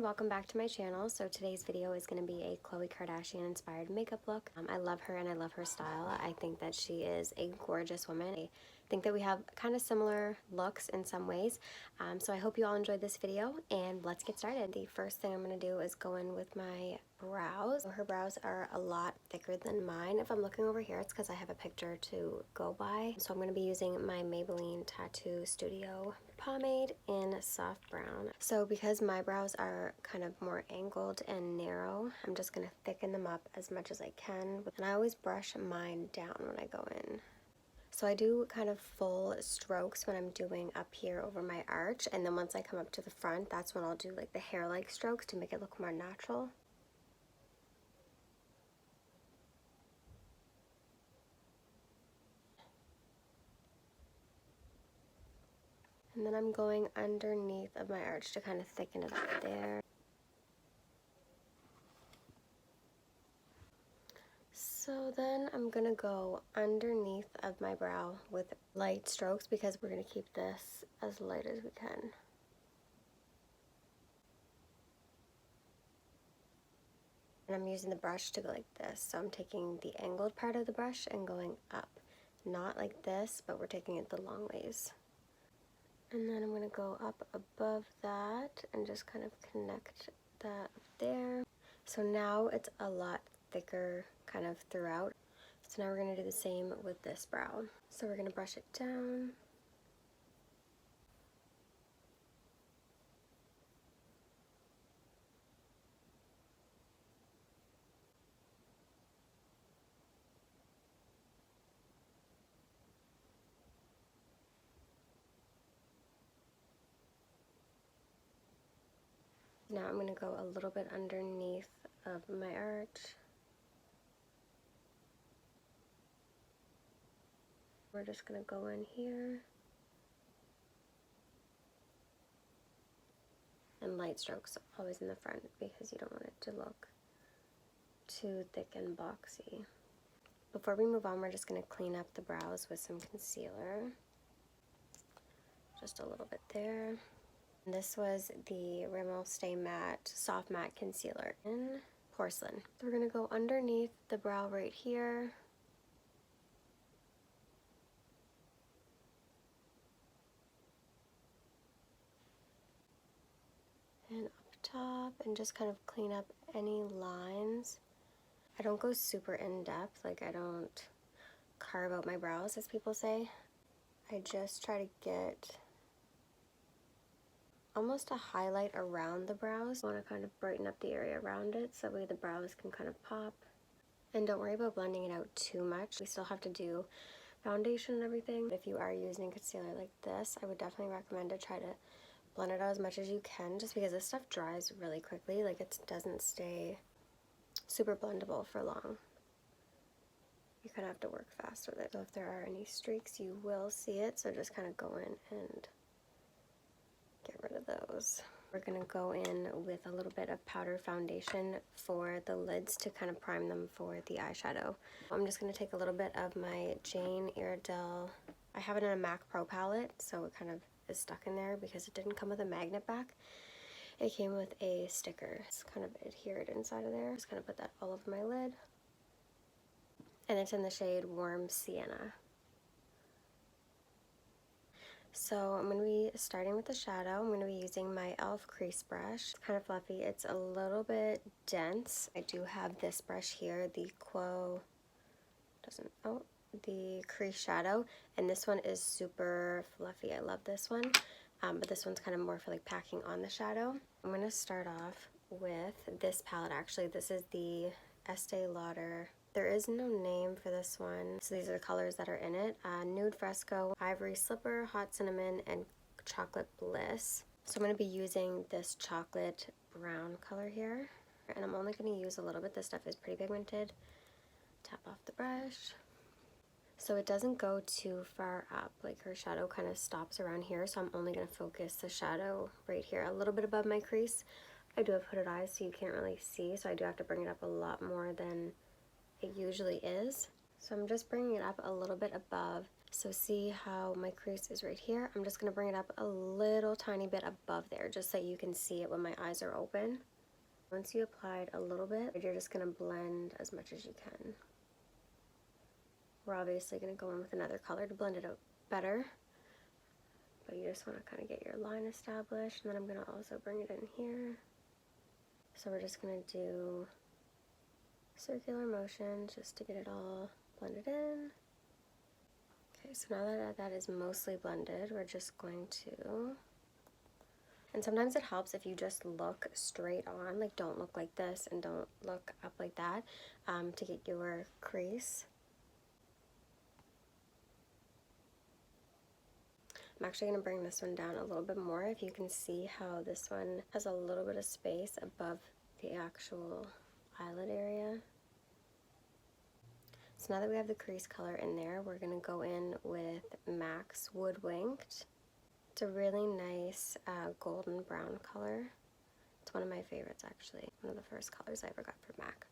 welcome back to my channel. So today's video is going to be a Khloé Kardashian inspired makeup look. I love her and I love her style. I think that she is a gorgeous woman. I think that we have kind of similar looks in some ways. So I hope you all enjoyed this video and let's get started. The first thing I'm going to do is go in with my brows. Her brows are a lot thicker than mine. If I'm looking over here, it's because I have a picture to go by. So I'm going to be using my Maybelline Tattoo Studio pomade in soft brown. So because my brows are kind of more angled and narrow, I'm just going to thicken them up as much as I can. And I always brush mine down when I go in. So I do kind of full strokes when I'm doing up here over my arch, and then once I come up to the front, that's when I'll do like the hair-like strokes to make it look more natural. And then I'm going underneath of my arch to kind of thicken it up there. So then I'm going to go underneath of my brow with light strokes because we're going to keep this as light as we can. And I'm using the brush to go like this. So I'm taking the angled part of the brush and going up. Not like this, but we're taking it the long ways. And then I'm going to go up above that and just kind of connect that up there. So now it's a lot thicker kind of throughout. So now we're going to do the same with this brow. So we're going to brush it down. Now I'm going to go a little bit underneath of my arch. We're just going to go in here. And light strokes always in the front because you don't want it to look too thick and boxy. Before we move on, we're just going to clean up the brows with some concealer. Just a little bit there. This was the Rimmel Stay Matte Soft Matte Concealer in Porcelain. So we're going to go underneath the brow right here. And up top, and just kind of clean up any lines. I don't go super in depth, like I don't carve out my brows as people say. I just try to get almost a highlight around the brows. I want to kind of brighten up the area around it so that way the brows can kind of pop. And don't worry about blending it out too much. We still have to do foundation and everything. If you are using concealer like this, I would definitely recommend to try to blend it out as much as you can, just because this stuff dries really quickly. Like it doesn't stay super blendable for long. You kind of have to work fast with it. So if there are any streaks, you will see it. So just kind of go in and get rid of those. We're going to go in with a little bit of powder foundation for the lids to kind of prime them for the eyeshadow. I'm just going to take a little bit of my Jane Iredale. I have it in a MAC Pro palette, so it kind of is stuck in there because it didn't come with a magnet back. It came with a sticker. It's kind of adhered inside of there. Just kind of put that all over my lid. And it's in the shade Warm Sienna. So I'm going to be starting with the shadow. I'm going to be using my E.L.F. crease brush. It's kind of fluffy. It's a little bit dense. I do have this brush here, the the crease shadow, and this one is super fluffy. I love this one, but this one's kind of more for like packing on the shadow. I'm going to start off with this palette. Actually, this is the Estée Lauder. There is no name for this one, so these are the colors that are in it. Nude Fresco, Ivory Slipper, Hot Cinnamon, and Chocolate Bliss. So I'm going to be using this chocolate brown color here, and I'm only going to use a little bit. This stuff is pretty pigmented. Tap off the brush. So it doesn't go too far up, like her shadow kind of stops around here, so I'm only going to focus the shadow right here, a little bit above my crease. I do have hooded eyes, so you can't really see, so I do have to bring it up a lot more than it usually is. So I'm just bringing it up a little bit above. So see how my crease is right here? I'm just going to bring it up a little tiny bit above there, just so you can see it when my eyes are open. Once you applied a little bit, you're just going to blend as much as you can. We're obviously going to go in with another color to blend it out better, but you just want to kind of get your line established, and then I'm going to also bring it in here. So we're just going to do circular motions just to get it all blended in. Okay, so now that that is mostly blended, we're just going to, and sometimes it helps if you just look straight on, like don't look like this and don't look up like that, to get your crease. I'm actually going to bring this one down a little bit more. If you can see how this one has a little bit of space above the actual eyelid area. So now that we have the crease color in there, we're going to go in with MAC's Woodwinked. It's a really nice golden brown color. It's one of my favorites actually. One of the first colors I ever got from MAC.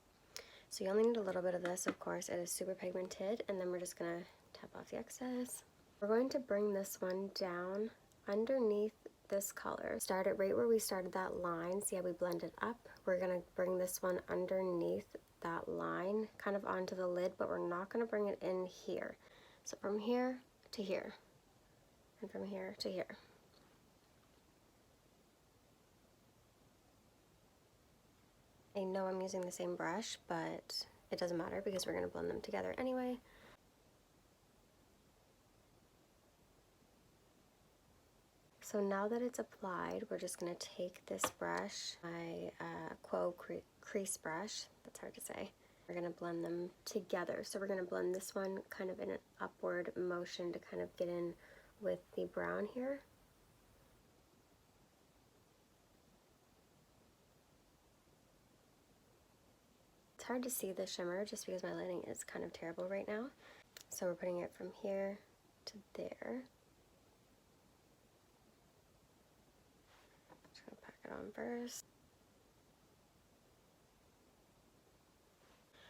So you only need a little bit of this, of course. It is super pigmented, and then we're just going to tap off the excess. We're going to bring this one down underneath this color. Start it right where we started that line. See how we blended up? We're going to bring this one underneath that line, kind of onto the lid, but we're not going to bring it in here. So from here to here, and from here to here. I know I'm using the same brush, but it doesn't matter because we're going to blend them together anyway. So now that it's applied, we're just going to take this brush, my Kohl crease brush, that's hard to say. We're going to blend them together. So we're going to blend this one kind of in an upward motion to kind of get in with the brown here. It's hard to see the shimmer just because my lighting is kind of terrible right now. So we're putting it from here to there. Just going to pack it on first.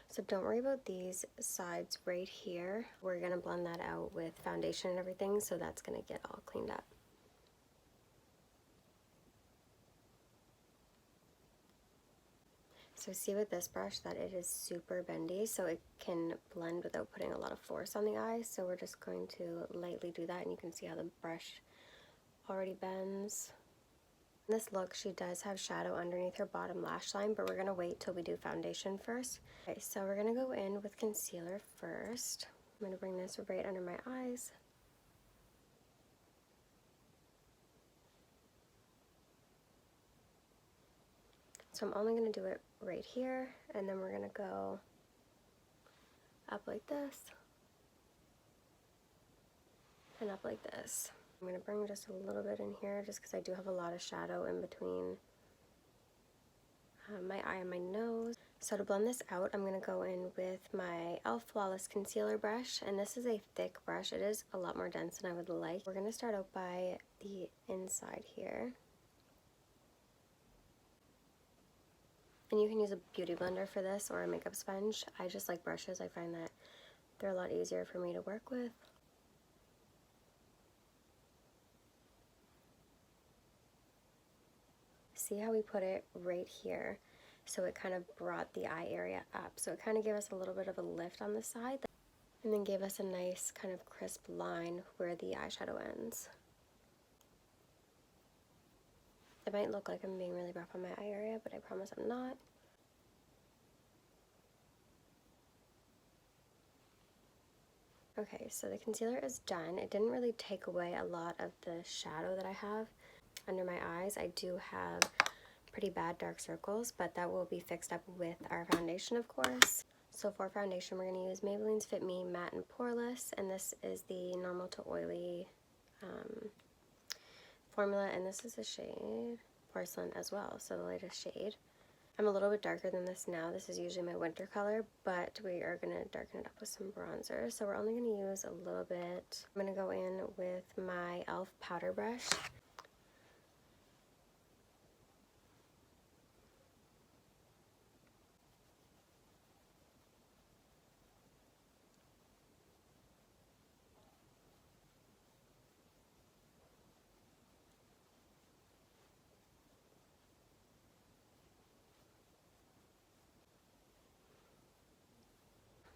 So don't worry about these sides right here. We're going to blend that out with foundation and everything, so that's going to get all cleaned up. So see with this brush that it is super bendy, so it can blend without putting a lot of force on the eye. So we're just going to lightly do that, and you can see how the brush already bends. In this look, she does have shadow underneath her bottom lash line, but we're going to wait till we do foundation first. Okay, so we're going to go in with concealer first. I'm going to bring this right under my eyes. So I'm only going to do it right here, and then we're going to go up like this, and up like this. I'm going to bring just a little bit in here just because I do have a lot of shadow in between my eye and my nose. So to blend this out, I'm going to go in with my E.L.F. Flawless Concealer brush, and this is a thick brush. It is a lot more dense than I would like. We're going to start out by the inside here. And you can use a beauty blender for this or a makeup sponge. I just like brushes. I find that they're a lot easier for me to work with. See how we put it right here? So it kind of brought the eye area up. So it kind of gave us a little bit of a lift on the side, and then gave us a nice kind of crisp line where the eyeshadow ends. It might look like I'm being really rough on my eye area, but I promise I'm not. Okay, so the concealer is done. It didn't really take away a lot of the shadow that I have under my eyes. I do have pretty bad dark circles, but that will be fixed up with our foundation, of course. So for foundation, we're going to use Maybelline's Fit Me Matte and Poreless, and this is the normal to oily formula, and this is the shade Porcelain as well, so the latest shade. I'm a little bit darker than this now. This is usually my winter color, but we are going to darken it up with some bronzer. So we're only going to use a little bit. I'm going to go in with my E.L.F. powder brush.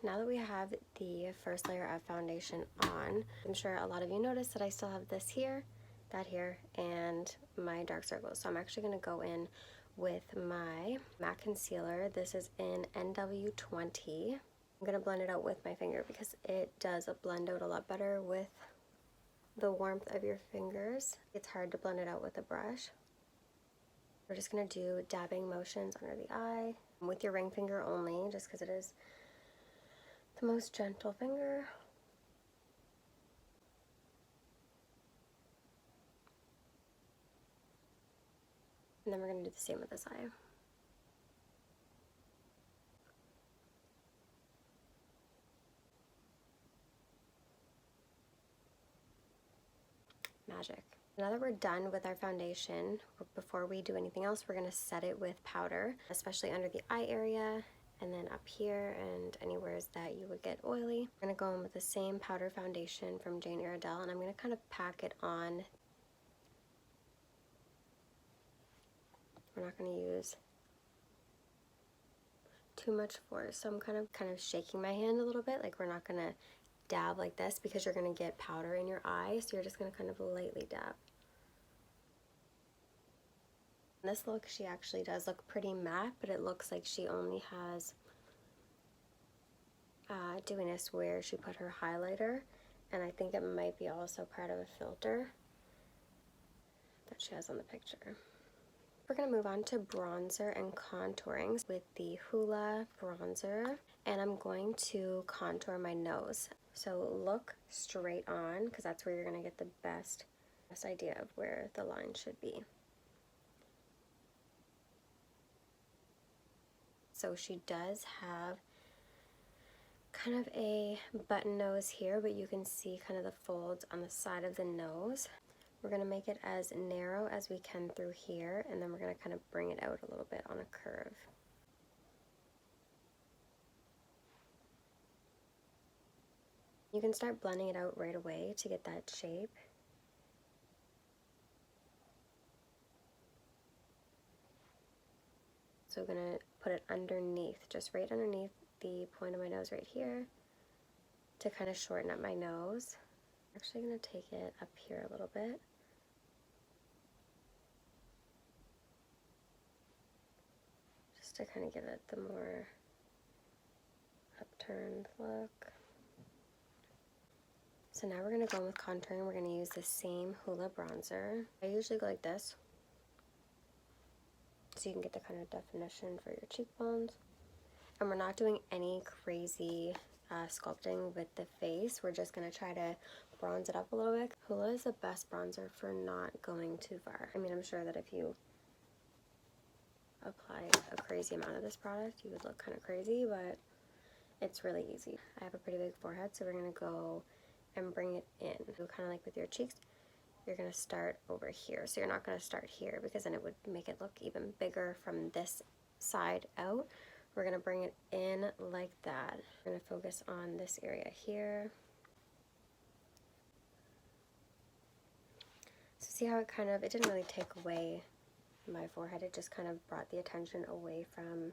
Now that we have the first layer of foundation on, I'm sure a lot of you noticed that I still have this here, that here, and my dark circles. So I'm actually going to go in with my MAC concealer. This is in NW20. I'm going to blend it out with my finger because it does blend out a lot better with the warmth of your fingers. It's hard to blend it out with a brush. We're just going to do dabbing motions under the eye with your ring finger only, just because it is the most gentle finger. And then we're going to do the same with this eye. Magic. Now that we're done with our foundation, before we do anything else, we're going to set it with powder, especially under the eye area, and then up here and anywhere that you would get oily. I'm going to go in with the same powder foundation from Iredale, and I'm going to kind of pack it on. We're not going to use too much force, so I'm kind of shaking my hand a little bit. Like, we're not going to dab like this because you're going to get powder in your eye, so you're just going to kind of lightly dab. This look, she actually does look pretty matte, but it looks like she only has dewiness where she put her highlighter, and I think it might be also part of a filter that she has on the picture. We're going to move on to bronzer and contouring with the Hoola bronzer, and I'm going to contour my nose. So look straight on, because that's where you're going to get the best idea of where the line should be. So she does have kind of a button nose here, but you can see kind of the folds on the side of the nose. We're going to make it as narrow as we can through here, and then we're going to kind of bring it out a little bit on a curve. You can start blending it out right away to get that shape. So we're going to put it underneath, just right underneath the point of my nose right here to kind of shorten up my nose. I'm actually going to take it up here a little bit. Just to kind of give it the more upturned look. So now we're going to go in with contouring. We're going to use the same Hoola bronzer. I usually go like this, so you can get the kind of definition for your cheekbones. And we're not doing any crazy sculpting with the face. We're just going to try to bronze it up a little bit. Hoola is the best bronzer for not going too far. I mean, I'm sure that if you applied a crazy amount of this product, you would look kind of crazy, but it's really easy. I have a pretty big forehead, so we're going to go and bring it in. So kind of like with your cheeks, you're going to start over here. So you're not going to start here because then it would make it look even bigger from this side out. We're going to bring it in like that. We're going to focus on this area here. So see how it kind of, it didn't really take away my forehead, it just kind of brought the attention away from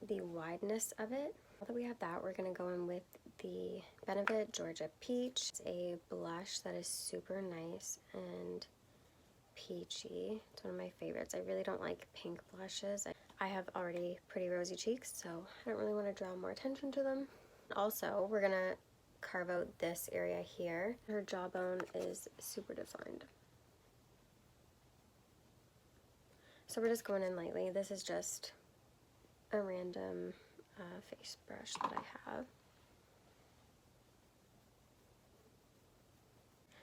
the wideness of it. Now that we have that, we're going to go in with the Benefit Georgia Peach. It's a blush that is super nice and peachy. It's one of my favorites. I really don't like pink blushes. I have already pretty rosy cheeks, so I don't really want to draw more attention to them. Also, we're going to carve out this area here. Her jawbone is super defined. So we're just going in lightly. This is just a random face brush that I have.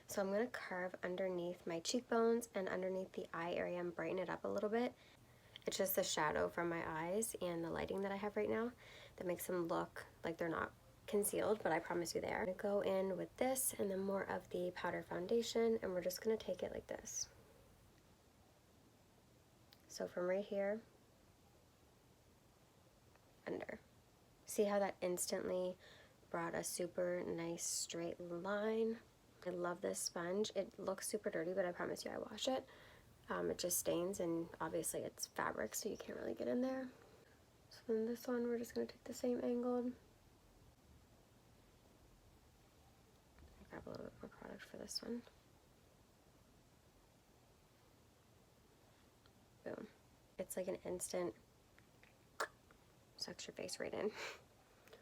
So I'm going to carve underneath my cheekbones and underneath the eye area and brighten it up a little bit. It's just the shadow from my eyes and the lighting that I have right now that makes them look like they're not concealed, but I promise you they are. I'm going to go in with this and then more of the powder foundation, and we're just going to take it like this. So from right here, under. See how that instantly brought a super nice straight line? I love this sponge. It looks super dirty, but I promise you I wash it. It just stains, and obviously it's fabric, so you can't really get in there. So then this one, we're just going to take the same angle. Grab a little bit more product for this one. Boom. It's like an instant, sucks your face right in.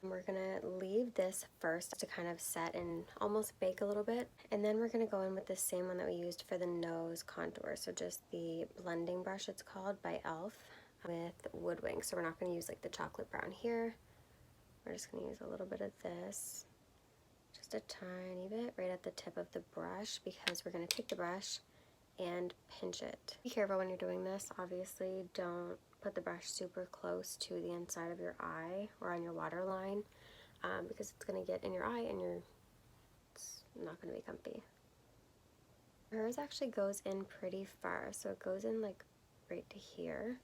We're gonna leave this first to kind of set and almost bake a little bit. And then we're gonna go in with the same one that we used for the nose contour. So just the blending brush, it's called, by E.L.F. with woodwinked. So we're not gonna use like the chocolate brown here. We're just gonna use a little bit of this. Just a tiny bit right at the tip of the brush, because we're gonna take the brush and pinch it. Be careful when you're doing this. Obviously, don't put the brush super close to the inside of your eye or on your waterline, because it's going to get in your eye and it's not going to be comfy. Hers actually goes in pretty far, so it goes in like right to here.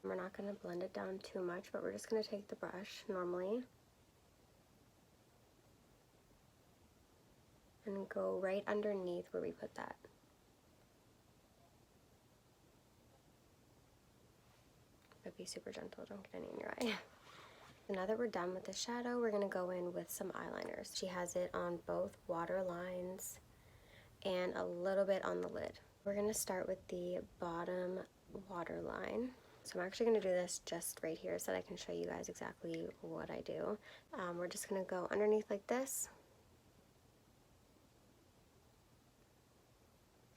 We're not going to blend it down too much, but we're just going to take the brush normally and go right underneath where we put that. But be super gentle, don't get any in your eye. So now that we're done with the shadow, we're going to go in with some eyeliners. She has it on both water lines and a little bit on the lid. We're going to start with the bottom waterline. So I'm actually going to do this just right here so that I can show you guys exactly what I do. We're just going to go underneath like this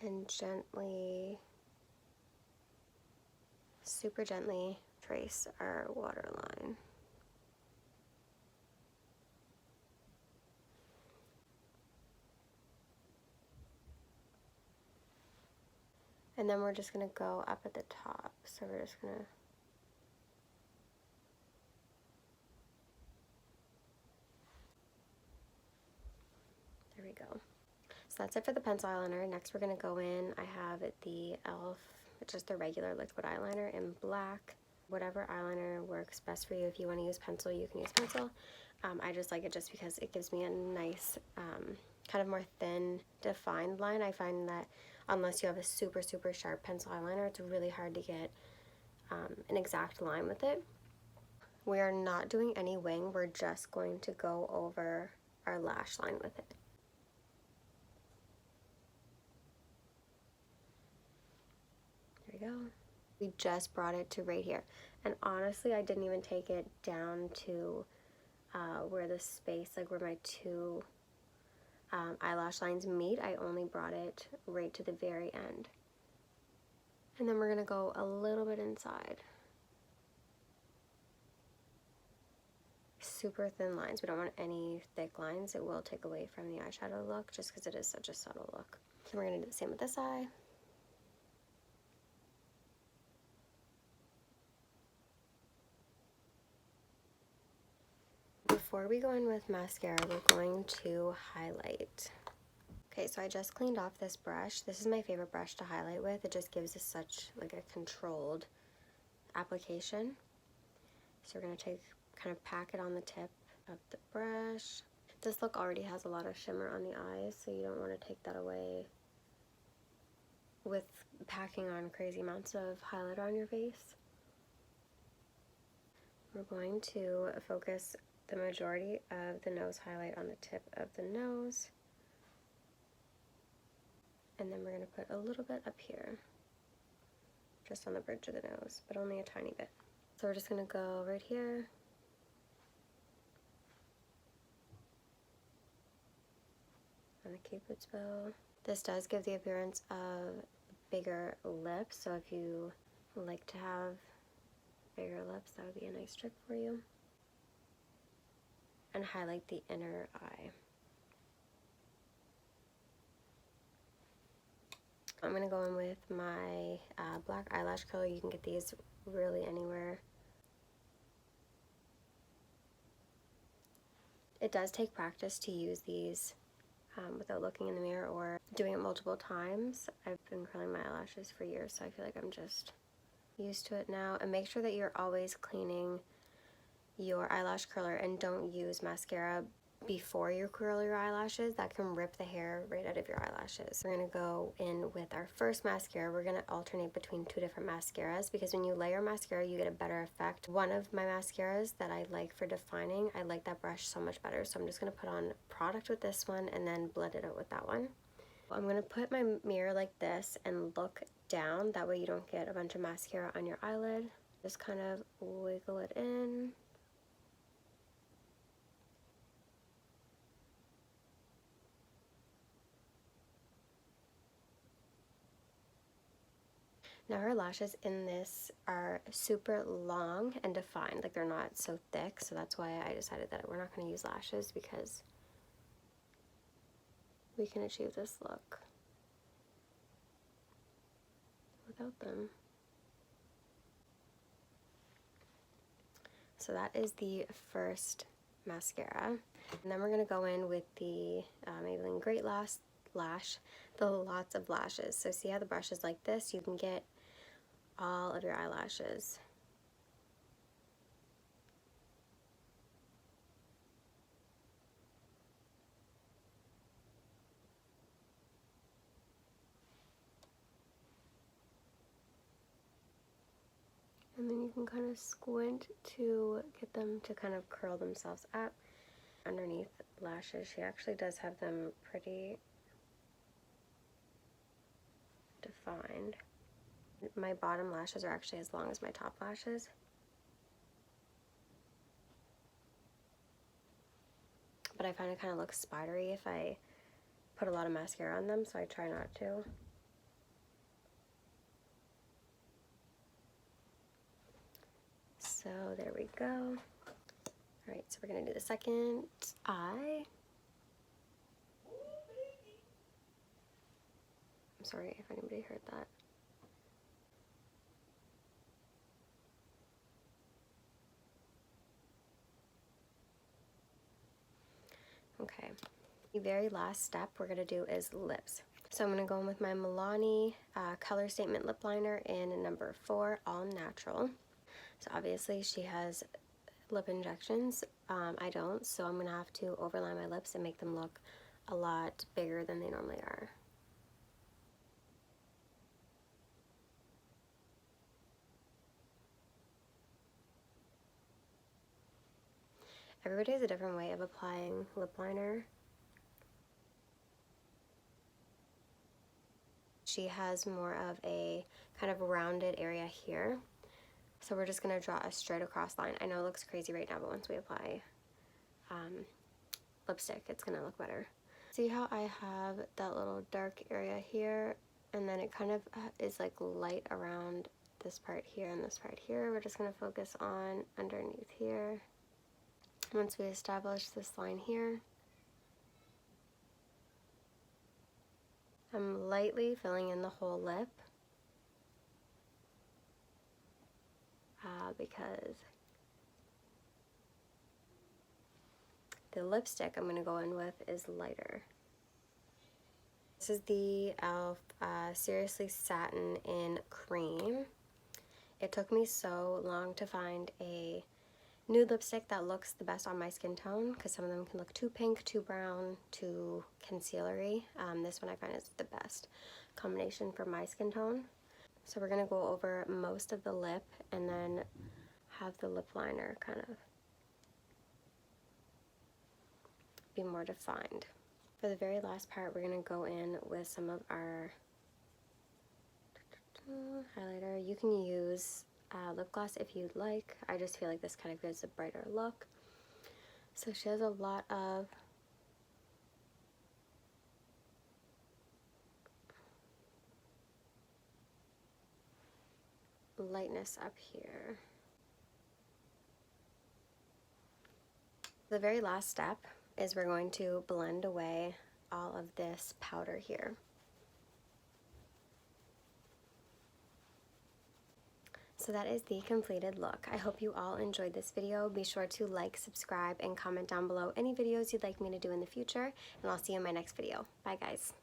and gently, super gently trace our waterline. And then we're just going to go up at the top. So we're just going to there we go. So that's it for the pencil eyeliner. Next we're going to go in. I have the E.L.F., which is the regular liquid eyeliner in black. Whatever eyeliner works best for you. If you want to use pencil, you can use pencil. I just like it just because it gives me a nice, kind of more thin, defined line. I find that unless you have a super, super sharp pencil eyeliner, it's really hard to get an exact line with it. We are not doing any wing. We're just going to go over our lash line with it. There we go. We just brought it to right here. And honestly, I didn't even take it down to where the space, like where my two eyelash lines meet. I only brought it right to the very end. And then we're going to go a little bit inside. Super thin lines. We don't want any thick lines. It will take away from the eyeshadow look just because it is such a subtle look. So we're going to do the same with this eye. Before we go in with mascara, we're going to highlight. Okay, so I just cleaned off this brush. This is my favorite brush to highlight with. It just gives us such like a controlled application. So we're going to kind of pack it on the tip of the brush. This look already has a lot of shimmer on the eyes, so you don't want to take that away with packing on crazy amounts of highlighter on your face. We're going to focus the majority of the nose highlight on the tip of the nose. And then we're going to put a little bit up here, just on the bridge of the nose, but only a tiny bit. So we're just going to go right here. On the Cupid's bow. This does give the appearance of bigger lips, so if you like to have bigger lips, that would be a nice trick for you. And highlight the inner eye. I'm going to go in with my black eyelash color. You can get these really anywhere. It does take practice to use these without looking in the mirror or doing it multiple times. I've been curling my eyelashes for years, so I feel like I'm just used to it now. And make sure that you're always cleaning your eyelash curler and don't use mascara before you curl your eyelashes. That can rip the hair right out of your eyelashes. We're going to go in with our first mascara. We're going to alternate between two different mascaras because when you layer mascara you get a better effect. One of my mascaras that I like for defining, I like that brush so much better, so I'm just going to put on product with this one and then blend it out with that one. I'm going to put my mirror like this and look down, that way you don't get a bunch of mascara on your eyelid. Just kind of wiggle it in. Now her lashes in this are super long and defined, like they're not so thick, so that's why I decided that we're not going to use lashes because we can achieve this look without them. So that is the first mascara. And then we're going to go in with the Maybelline Great Lash, the Lots of Lashes. So see how the brush is like this? You can get all of your eyelashes. And then you can kind of squint to get them to kind of curl themselves up. Underneath lashes, she actually does have them pretty defined. My bottom lashes are actually as long as my top lashes. But I find it kind of looks spidery if I put a lot of mascara on them, so I try not to. So there we go. Alright, so we're going to do the second eye. I'm sorry if anybody heard that. Okay, the very last step we're going to do is lips. So I'm going to go in with my Milani Color Statement Lip Liner in number 4, All Natural. So obviously she has lip injections. I don't, so I'm going to have to overline my lips and make them look a lot bigger than they normally are. Everybody has a different way of applying lip liner. She has more of a kind of rounded area here. So we're just going to draw a straight across line. I know it looks crazy right now, but once we apply lipstick, it's going to look better. See how I have that little dark area here, and then it kind of is like light around this part here and this part here. We're just going to focus on underneath here. Once we establish this line here, I'm lightly filling in the whole lip because the lipstick I'm going to go in with is lighter. This is the E.L.F. Seriously Satin in Cream. It took me so long to find a nude lipstick that looks the best on my skin tone because some of them can look too pink, too brown, too concealery. This one I find is the best combination for my skin tone. So we're going to go over most of the lip and then have the lip liner kind of be more defined. For the very last part, we're going to go in with some of our highlighter. You can use lip gloss if you'd like. I just feel like this kind of gives a brighter look. So she has a lot of lightness up here. The very last step is we're going to blend away all of this powder here. So that is the completed look. I hope you all enjoyed this video. Be sure to like, subscribe, and comment down below any videos you'd like me to do in the future, and I'll see you in my next video. Bye guys.